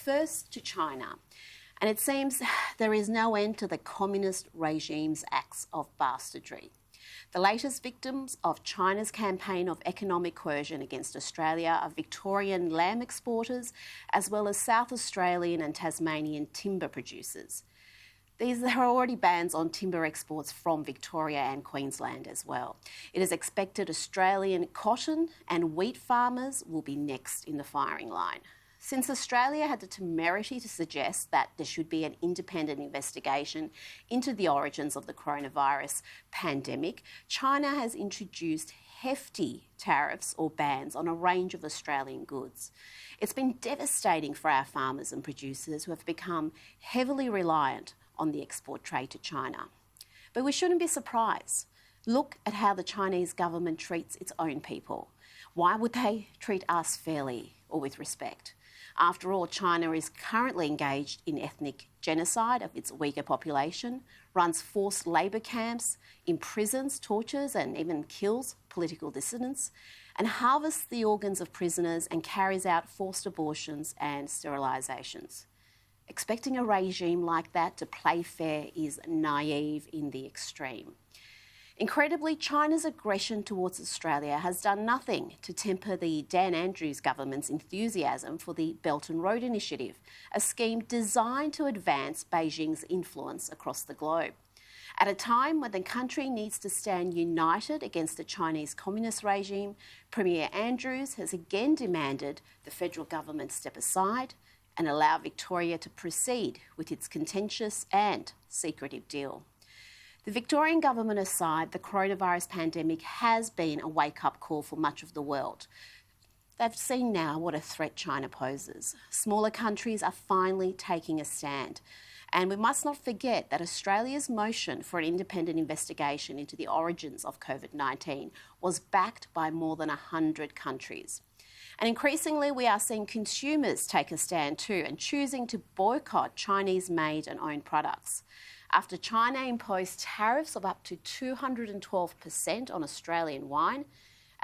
first to China. And it seems there is no end to the communist regime's acts of bastardry. The latest victims of China's campaign of economic coercion against Australia are Victorian lamb exporters, as well as South Australian and Tasmanian timber producers. There are already bans on timber exports from Victoria and Queensland as well. It is expected Australian cotton and wheat farmers will be next in the firing line. Since Australia had the temerity to suggest that there should be an independent investigation into the origins of the coronavirus pandemic, China has introduced hefty tariffs or bans on a range of Australian goods. It's been devastating for our farmers and producers who have become heavily reliant on the export trade to China. But we shouldn't be surprised. Look at how the Chinese government treats its own people. Why would they treat us fairly or with respect? After all, China is currently engaged in ethnic genocide of its Uighur population, runs forced labour camps, imprisons, tortures and even kills political dissidents, and harvests the organs of prisoners and carries out forced abortions and sterilisations. Expecting a regime like that to play fair is naive in the extreme. Incredibly, China's aggression towards Australia has done nothing to temper the Dan Andrews government's enthusiasm for the Belt and Road Initiative, a scheme designed to advance Beijing's influence across the globe. At a time when the country needs to stand united against the Chinese communist regime, Premier Andrews has again demanded the federal government step aside and allow Victoria to proceed with its contentious and secretive deal. The Victorian government aside, the coronavirus pandemic has been a wake-up call for much of the world. They've seen now what a threat China poses. Smaller countries are finally taking a stand. And we must not forget that Australia's motion for an independent investigation into the origins of COVID-19 was backed by more than 100 countries. And increasingly, we are seeing consumers take a stand too and choosing to boycott Chinese-made and owned products. After China imposed tariffs of up to 212% on Australian wine,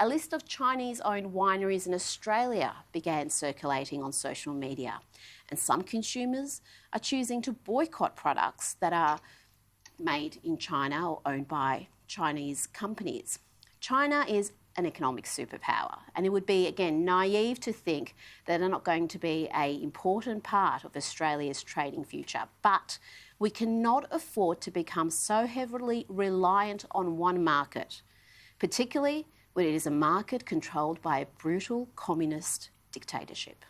a list of Chinese-owned wineries in Australia began circulating on social media. And some consumers are choosing to boycott products that are made in China or owned by Chinese companies. China is an economic superpower, and it would be, again, naive to think that they're not going to be an important part of Australia's trading future. But we cannot afford to become so heavily reliant on one market, particularly when it is a market controlled by a brutal communist dictatorship.